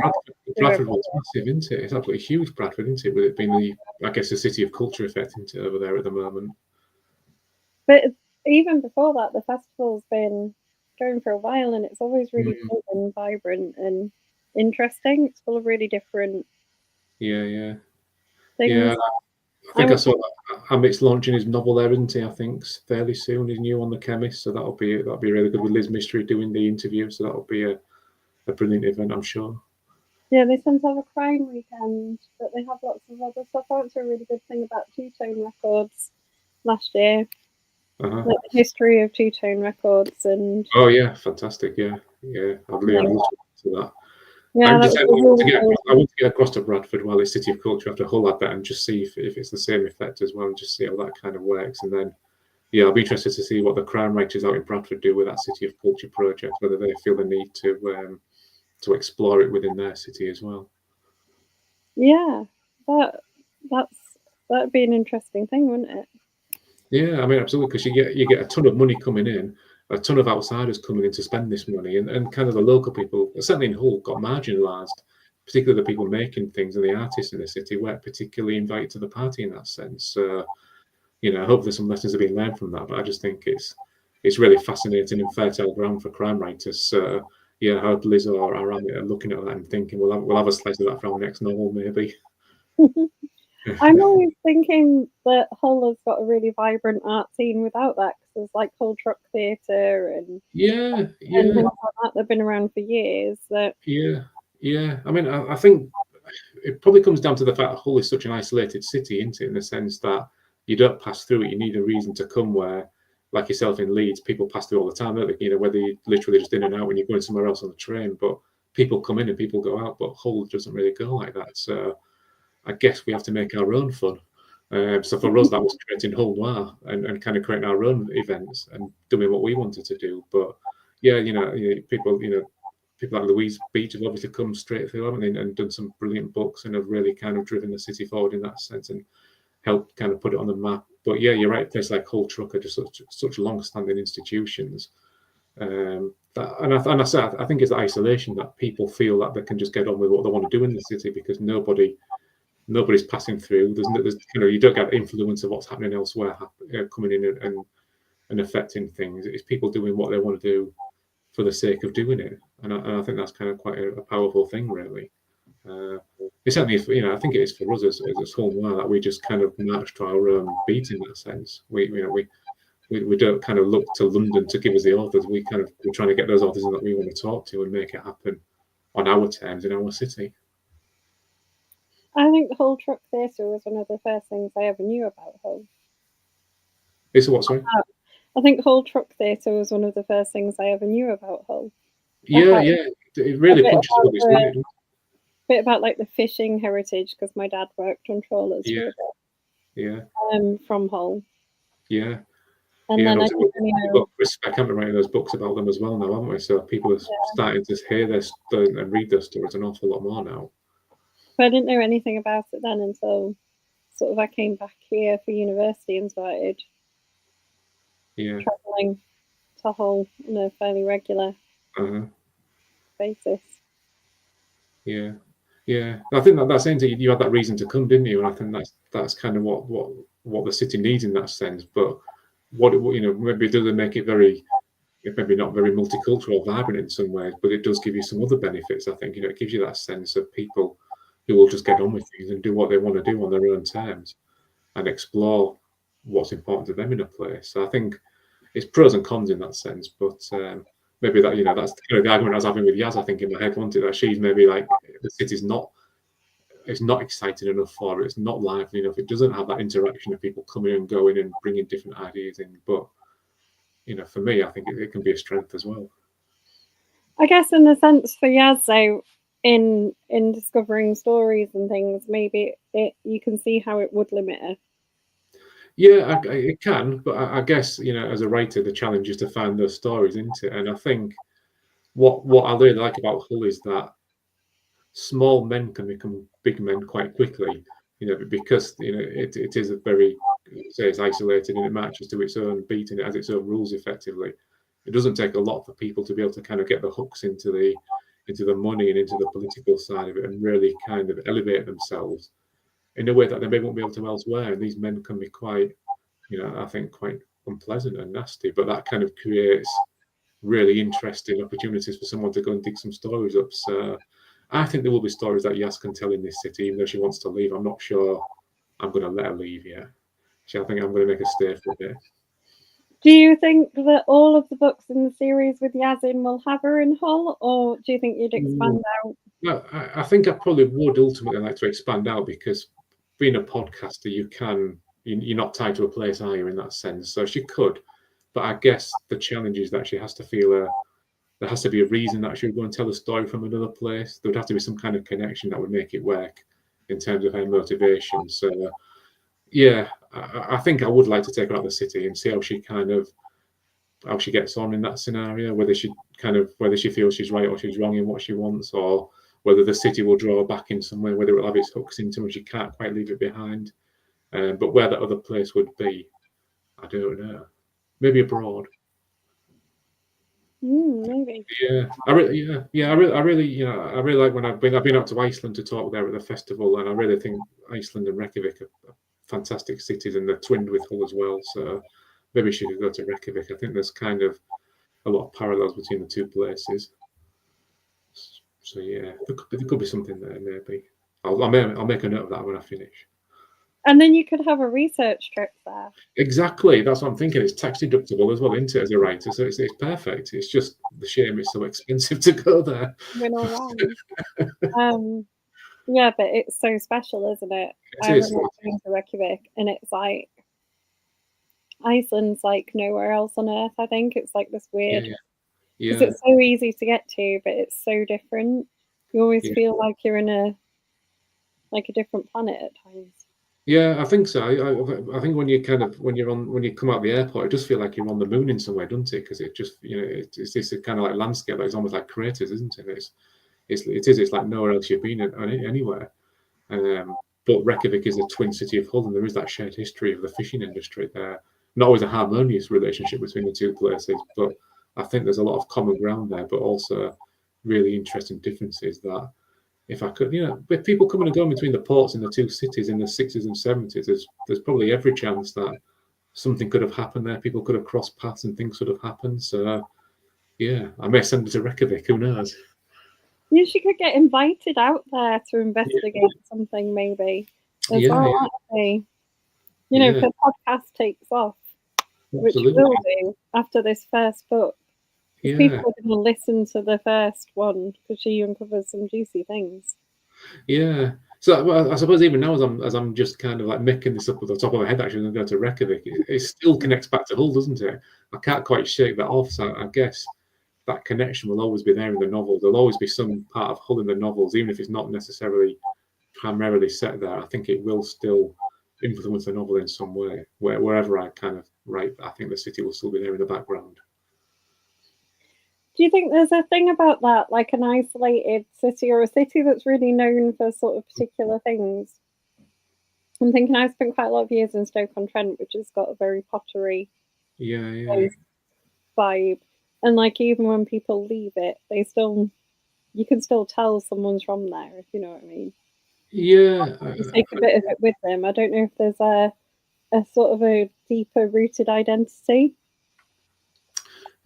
Bradford was massive, isn't it? It's absolutely huge, Bradford, isn't it? With it being the city of culture effect, isn't it, over there at the moment? But even before that, the festival's been going for a while, and it's always really big and vibrant and interesting. It's full of really different yeah. things. I think I saw Amit's launching his novel there, isn't he? I think fairly soon. He's new on The Chemist, so that'll be really good with Liz Mystery doing the interview. So that'll be a brilliant event, I'm sure. Yeah, they tend to have a crime weekend, but they have lots of other stuff. I went to a really good thing about two-tone records last year, like the history of two-tone records and. Oh yeah, fantastic! Yeah. I'd love to that. Yeah, I want to get across to Bradford while it's City of Culture after Hull had that and just see if it's the same effect as well and just see how that kind of works. And then, yeah, I'll be interested to see what the crime writers out in Bradford do with that City of Culture project, whether they feel the need to explore it within their city as well. Yeah, that'd be an interesting thing, wouldn't it? Yeah, I mean, absolutely, because you get a ton of money coming in, a ton of outsiders coming in to spend this money, and kind of the local people, certainly in Hull, got marginalised, particularly the people making things and the artists in the city weren't particularly invited to the party in that sense. So, hopefully some lessons have been learned from that. But I just think it's really fascinating and fertile ground for crime writers. So, yeah, I hope Liz or Amit are looking at that and thinking we'll have a slice of that for our next novel, maybe. I'm always thinking that Hull has got a really vibrant art scene without that, because there's like Hull Truck Theatre and and things like that that've been around for years. Yeah. I mean, I think it probably comes down to the fact that Hull is such an isolated city, isn't it? In the sense that you don't pass through it, you need a reason to come. Where, like yourself in Leeds, people pass through all the time, don't they? Whether you're literally just in and out when you're going somewhere else on the train, but people come in and people go out. But Hull doesn't really go like that. So I guess we have to make our own fun. So for us, that was creating Hull Noir and kind of creating our own events and doing what we wanted to do. But yeah, people like Louise Beach have obviously come straight through, haven't they, and done some brilliant books and have really kind of driven the city forward in that sense and helped kind of put it on the map. But yeah, you're right. Places like Hull Truck are just such long-standing institutions. I think it's the isolation that people feel that they can just get on with what they want to do in the city because nobody's passing through. You don't get influence of what's happening elsewhere coming in and affecting things. It's people doing what they want to do for the sake of doing it, and I think that's kind of quite a powerful thing, really. It's certainly, I think it is for us as Hull Noir that we just kind of march to our own beat in that sense. We don't kind of look to London to give us the authors. We're trying to get those authors that we want to talk to and make it happen on our terms in our city. I think the Hull Truck Theatre was one of the first things I ever knew about Hull. It's what, sorry? I think Hull Truck Theatre was one of the first things I ever knew about Hull. Yeah. It really punches up its limit. A bit about like the fishing heritage, because my dad worked on trawlers for a bit. Yeah. From Hull. Yeah. And then we've got Chris Beckham writing those books about them as well now, haven't we? So people are starting to hear their stories and read their stories an awful lot more now. But I didn't know anything about it then until sort of I came back here for university and started travelling to Hull on a fairly regular basis. Yeah. I think that's saying you had that reason to come, didn't you? And I think that's kind of what the city needs in that sense. But maybe it doesn't make it maybe not very multicultural or vibrant in some ways, but it does give you some other benefits. I think it gives you that sense of people who will just get on with things and do what they want to do on their own terms and explore what's important to them in a place. So I think it's pros and cons in that sense, but maybe that's kind of the argument I was having with Yaz. I think in my head, wasn't it, that she's maybe like the city's not exciting enough for it. It's not lively enough. It doesn't have that interaction of people coming and going and bringing different ideas in. But for me, I think it can be a strength as well. I guess in the sense for Yaz, though, in discovering stories and things, maybe you can see how it would limit her. Yeah, it can, but I guess as a writer, the challenge is to find those stories into it. And I think what I really like about Hull is that small men can become big men quite quickly. Because it is a very, say, it's isolated and it marches to its own beat and it has its own rules effectively. It doesn't take a lot for people to be able to kind of get the hooks into the money and into the political side of it and really kind of elevate themselves in a way that they won't be able to elsewhere. And these men can be quite, I think quite unpleasant and nasty, but that kind of creates really interesting opportunities for someone to go and dig some stories up. So I think there will be stories that Yas can tell in this city, even though she wants to leave. I'm not sure I'm going to let her leave yet. I think I'm going to make her stay for a bit. Do you think that all of the books in the series with Yas in will have her in Hull, or do you think you'd expand out? No, I think I probably would ultimately like to expand out, because being a podcaster, you're not tied to a place, are you, in that sense? So she could, but I guess the challenge is that she has to feel there has to be a reason that she would go and tell a story from another place. There would have to be some kind of connection that would make it work in terms of her motivation. So yeah, I think I would like to take her out of the city and see how she gets on in that scenario, whether she feels she's right or she's wrong in what she wants, or whether the city will draw her back in some way, whether it will have its hooks into her and she can't quite leave it behind. But where that other place would be, I don't know. Maybe abroad. Maybe. Yeah, I really like when I've been out to Iceland to talk there at the festival, and I really think Iceland and Reykjavik are fantastic cities, and they're twinned with Hull as well. So maybe she could go to Reykjavik. I think there's kind of a lot of parallels between the two places. So yeah, there could be something there. Maybe I'll make a note of that when I finish. And then you could have a research trip there. Exactly, that's what I'm thinking. It's tax deductible as well, isn't it, as a writer? So it's perfect. It's just the shame it's so expensive to go there. Win all round. Yeah, but it's so special, isn't it? It is. Remember going to Reykjavik, and it's like Iceland's like nowhere else on earth. I think it's like this weird, because it's so easy to get to, but it's so different. You always feel like you're in a different planet at times. Yeah, I think so. I think when you come out of the airport, it does feel like you're on the moon in some way, doesn't it? Because it just it's this kind of like landscape that is almost like craters, isn't it? It's like nowhere else you've been anywhere. But Reykjavik is a twin city of Hull, and there is that shared history of the fishing industry there. Not always a harmonious relationship between the two places, but I think there's a lot of common ground there, but also really interesting differences that, if I could, with people coming and going between the ports in the two cities in the 60s and 70s, there's probably every chance that something could have happened there. People could have crossed paths and things could have happened. So, yeah, I may send it to Reykjavik. Who knows? Yeah, she could get invited out there to investigate something, maybe. As well, actually. If the podcast takes off, which it will do after this first book. People are going to listen to the first one because she uncovers some juicy things. Yeah. So I suppose even now, as I'm just kind of like making this up at the top of my head, actually, and go to Reykjavik, it still connects back to Hull, doesn't it? I can't quite shake that off. So I guess that connection will always be there in the novels. There'll always be some part of Hull in the novels, even if it's not necessarily primarily set there. I think it will still influence the novel in some way. Wherever I kind of write, I think the city will still be there in the background. Do you think there's a thing about that, like an isolated city or a city that's really known for sort of particular things? I'm thinking I spent quite a lot of years in Stoke-on-Trent, which has got a very pottery vibe. And like even when people leave it, you can still tell someone's from there, if you know what I mean. Yeah. You take a bit of it with them. I don't know if there's a sort of a deeper rooted identity.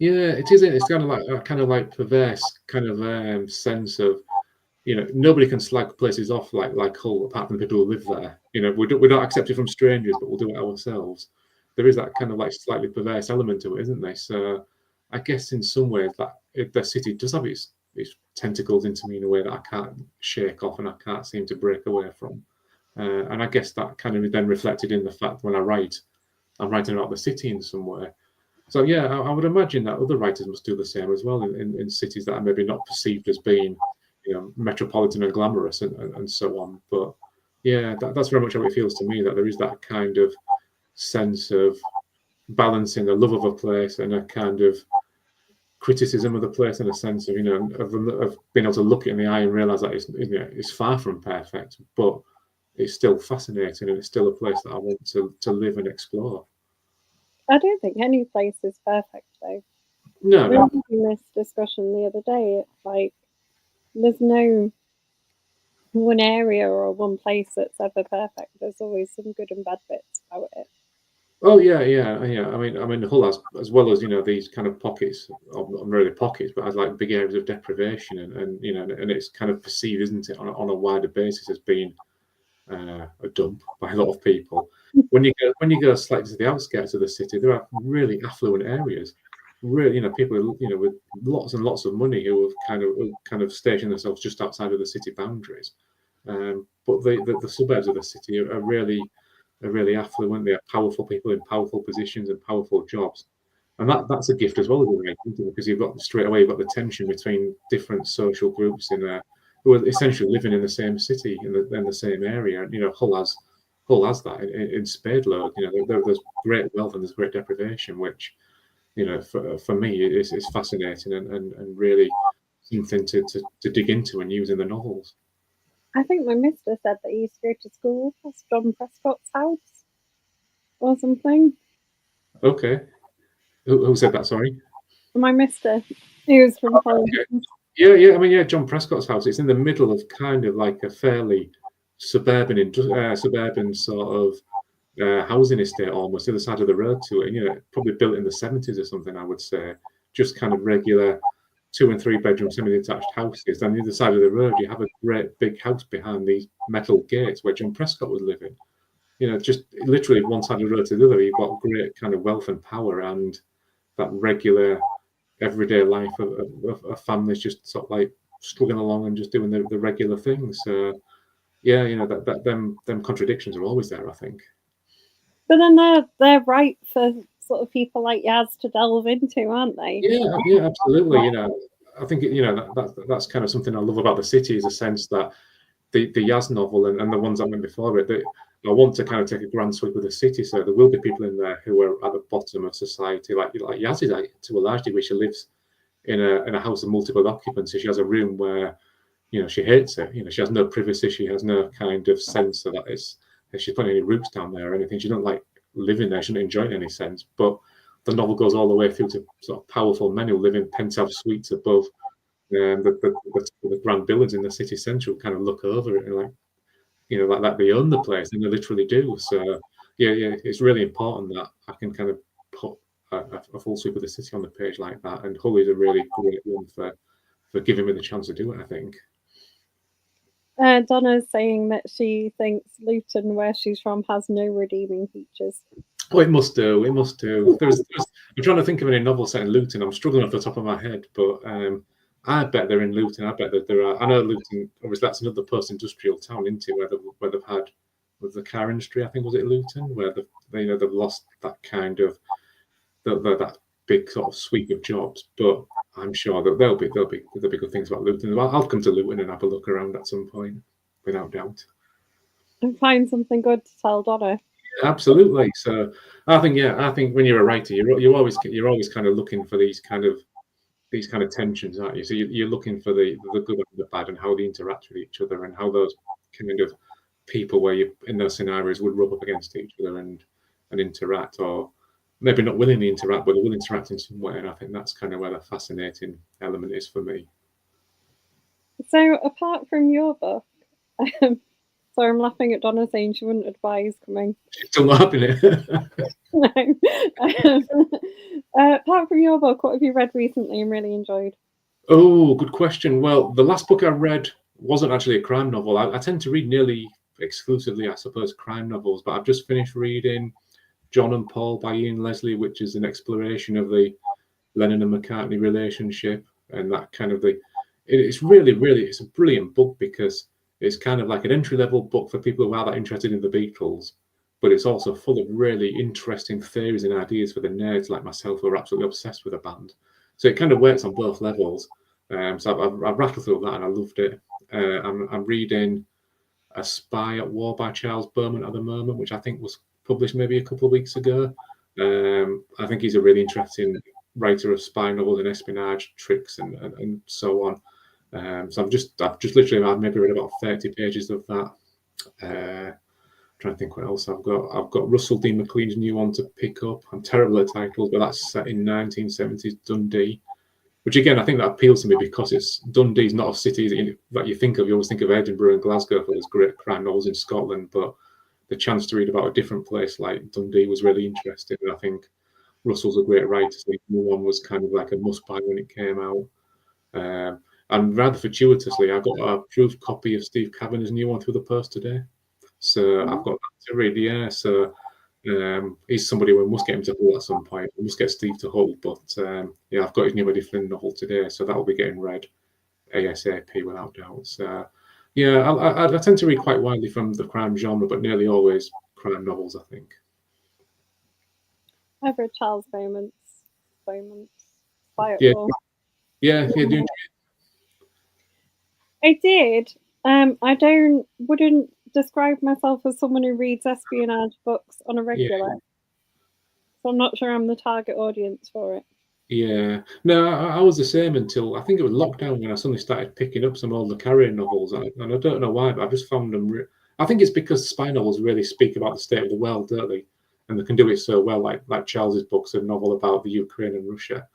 Yeah, it is. It's kind of like perverse kind of sense of, nobody can slag places off like Hull apart from the people who live there. We don't accept it from strangers, but we'll do it ourselves. There is that kind of like slightly perverse element to it, isn't there? So I guess in some ways that the city does have its tentacles into me in a way that I can't shake off and I can't seem to break away from. And I guess that kind of then reflected in the fact when I'm writing about the city in some way. So yeah, I would imagine that other writers must do the same as well in cities that are maybe not perceived as being, metropolitan and glamorous and so on. But yeah, that's very much how it feels to me, that there is that kind of sense of balancing the love of a place and a kind of criticism of the place, in a sense of of being able to look it in the eye and realize that it's far from perfect, but it's still fascinating and it's still a place that I want to live and explore. I don't think any place is perfect, though. No. We were having this discussion the other day. It's like there's no one area or one place that's ever perfect. There's always some good and bad bits about it. Oh yeah. I mean, Hull has, as well as these kind of pockets, of not really pockets, but has like big areas of deprivation, and and it's kind of perceived, isn't it, on a wider basis as being a dump by a lot of people. When you go slightly to the outskirts of the city, there are really affluent areas. Really, people with lots and lots of money who have kind of stationed themselves just outside of the city boundaries. But the suburbs of the city are really affluent. They are powerful people in powerful positions and powerful jobs, and that's a gift as well as a right, because you've got the tension between different social groups who are essentially living in the same city, in the same area. And Hull has that in spade load. There's great wealth and there's great deprivation, which for me is fascinating, and really something to dig into and use in the novels. I think my mister said that he used to go to school past John Prescott's house or something. Okay, who said that? Sorry. My mister, he was from Holland. Okay. Yeah. I mean, yeah, John Prescott's house. It's in the middle of kind of like a fairly suburban sort of housing estate, almost the other side of the road to it. Probably built in the 70s or something, I would say. Just kind of regular 2 and 3 bedroom semi-detached houses. On the other side of the road, you have a great big house behind these metal gates where John Prescott was living. Just literally one side of the road to the other, you've got great kind of wealth and power, and that regular everyday life of families just sort of like struggling along and just doing the regular things. So yeah, them contradictions are always there, I think. But then they're right for sort of people like Yaz to delve into, aren't they? Yeah, absolutely. I think that's kind of something I love about the city, is a sense that the Yaz novel and the ones that went before it, I want to kind of take a grand sweep of the city. So there will be people in there who are at the bottom of society, like Yaz is, like, to a large degree. She lives in a house of multiple occupants. She has a room where she hates it. She has no privacy. She has no kind of sense of that. If she's putting any roots down there or anything, she doesn't like living there. She doesn't enjoy it in any sense. But the novel goes all the way through to sort of powerful men who live in penthouse suites above the grand buildings in the city centre, kind of look over it and like they own the place, and they literally do. So yeah, it's really important that I can kind of put a full sweep of the city on the page like that. And Hull is a really great one for giving me the chance to do it, I think. Donna's saying that she thinks Luton, where she's from, has no redeeming features. Oh, it must do. It must do. I'm trying to think of any novel set in Luton. I'm struggling off the top of my head, but I bet they're in Luton. I bet that there are. I know Luton. Obviously, that's another post-industrial town, into where they've had with the car industry. I think, was it Luton, where they've lost that kind of that big sort of sweep of jobs. But I'm sure that there'll be good things about Luton. I'll come to Luton and have a look around at some point, without doubt. And find something good to tell Donna. Absolutely. So I think when you're a writer, you're always kind of looking for these kind of tensions, aren't you? So you're looking for the good and the bad, and how they interact with each other, and how those kind of people where you in those scenarios would rub up against each other and interact, or maybe not willingly interact, but they will interact in some way. And I think that's kind of where the fascinating element is for me. So apart from your book, so I'm laughing at Donna saying she wouldn't advise coming. She's still not having it. No. Apart from your book, what have you read recently and really enjoyed? Oh, good question. Well, the last book I read wasn't actually a crime novel. I tend to read nearly exclusively, I suppose, crime novels, but I've just finished reading John and Paul by Ian Leslie, which is an exploration of the Lennon and McCartney relationship, and that kind of it's a brilliant book, because it's kind of like an entry-level book for people who are that interested in the Beatles, but it's also full of really interesting theories and ideas for the nerds like myself, who are absolutely obsessed with a band. So it kind of works on both levels. So I've rattled through that and I loved it. I'm reading A Spy at War by Charles Beaumont at the moment, which I think was published maybe a couple of weeks ago. I think he's a really interesting writer of spy novels and espionage tricks and so on. So I've just I've maybe read about 30 pages of that. Trying to think what else I've got. I've got Russell D. McLean's new one to pick up. I'm terrible at titles, but that's set in 1970s Dundee, which again I think that appeals to me because Dundee's not a city that you think of. You always think of Edinburgh and Glasgow for those great crime novels in Scotland, but the chance to read about a different place like Dundee was really interesting. And I think Russell's a great writer, so the new one was kind of like a must-buy when it came out. And rather fortuitously, I got a approved copy of Steve Kavanagh's new one through the post today. So I've got that to read, yeah. So he's somebody we must get him to Hull at some point. We must get Steve to Hull, but yeah, I've got his new Eddie Flynn novel today, so that'll be getting read ASAP without doubt. So yeah, I tend to read quite widely from the crime genre, but nearly always crime novels, I think. I've read Charles Bowman's Yeah, yeah. I did. I wouldn't describe myself as someone who reads espionage books on a regular. So I'm not sure I'm the target audience for it. Yeah, no, I was the same until I think it was lockdown when I suddenly started picking up some old Le Carré novels, and I don't know why, but I just found them. I think it's because spy novels really speak about the state of the world, don't they? And they can do it so well, like Charles's book's a novel about the Ukraine and Russia.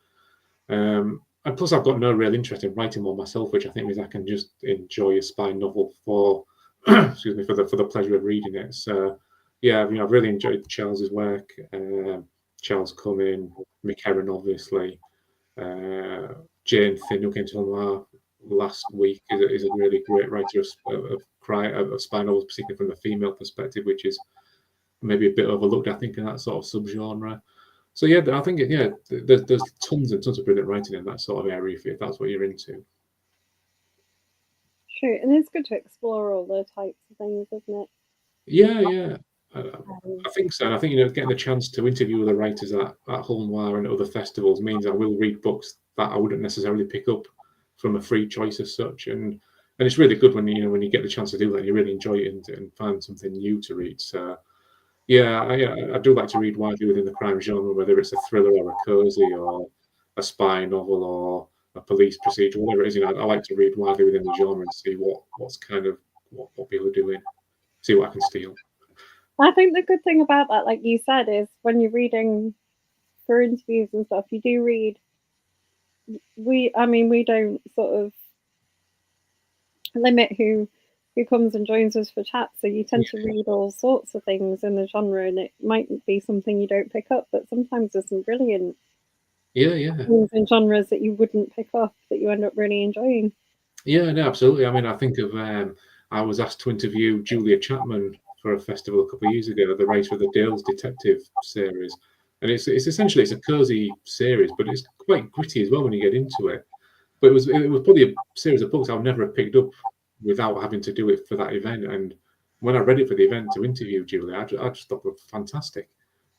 And plus, I've got no real interest in writing more myself, which I think means I can just enjoy a spy novel for, excuse me, for the pleasure of reading it. So, yeah, I mean, I've really enjoyed Charles's work. Charles Cumming, Mick Herron, obviously. Jane Finn, who came to Noir last week, is a really great writer of spy novels, particularly from the female perspective, which is maybe a bit overlooked, I think, in that sort of subgenre. So yeah, I think there's tons and tons of brilliant writing in that sort of area if that's what you're into. True, and it's good to explore all the types of things, isn't it? Yeah. I think so. And I think getting the chance to interview other writers at Hull Noir and other festivals means I will read books that I wouldn't necessarily pick up from a free choice as such. And it's really good when you get the chance to do that, and you really enjoy it and find something new to read. So yeah, I do like to read widely within the crime genre, whether it's a thriller or a cozy or a spy novel or a police procedure, whatever it is. I like to read widely within the genre and see what's kind of what people are doing, see what I can steal. I think the good thing about that, like you said, is when you're reading for interviews and stuff, you do read. We don't sort of limit who comes and joins us for chat, so you tend to read all sorts of things in the genre, and it might be something you don't pick up, but sometimes there's some brilliant things in genres that you wouldn't pick up that you end up really enjoying. Yeah, no, absolutely. I mean, I think of I was asked to interview Julia Chapman for a festival a couple of years ago, the writer of the Dales Detective series, and it's essentially a cozy series, but it's quite gritty as well when you get into it. But it was probably a series of books I would never have picked up without having to do it for that event. And when I read it for the event to interview Julia, I just thought it was fantastic.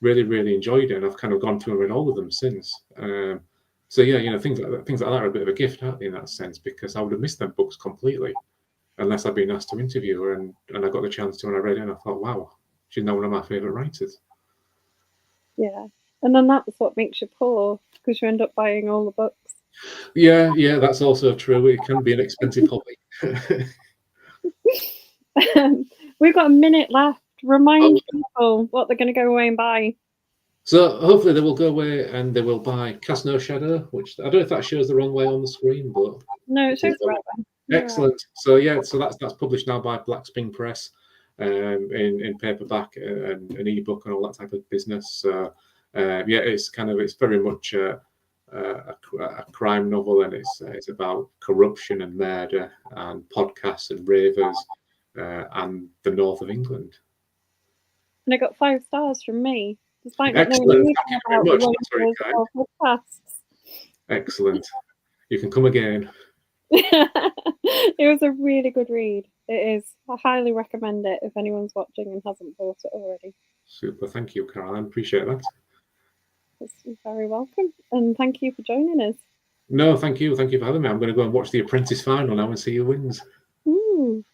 Really, really enjoyed it, and I've kind of gone through and read all of them since. So yeah, things like that are a bit of a gift, aren't they, in that sense? Because I would have missed them books completely unless I'd been asked to interview her, and I got the chance to when I read it, and I thought, wow, she's now one of my favourite writers. Yeah, and then that's what makes you poor, because you end up buying all the books. Yeah, that's also true. It can be an expensive hobby. We've got a minute left. Remind people what they're going to go away and buy. So hopefully they will go away and they will buy Cast No Shadow, which I don't know if that shows the wrong way on the screen, but no, it shows the right way. Excellent. Right. So that's published now by Black Spring Press, in paperback and an ebook and all that type of business. So it's very much a crime novel, and it's about corruption and murder and podcasts and ravers and the north of England. And I got 5 stars from me. Excellent. Thank you very much. Excellent. You can come again. It was a really good read. It is. I highly recommend it if anyone's watching and hasn't bought it already. Super. Thank you, Caroline. Appreciate that. You're very welcome. And thank you for joining us. No, thank you. Thank you for having me. I'm going to go and watch The Apprentice final now and see who wins. Ooh.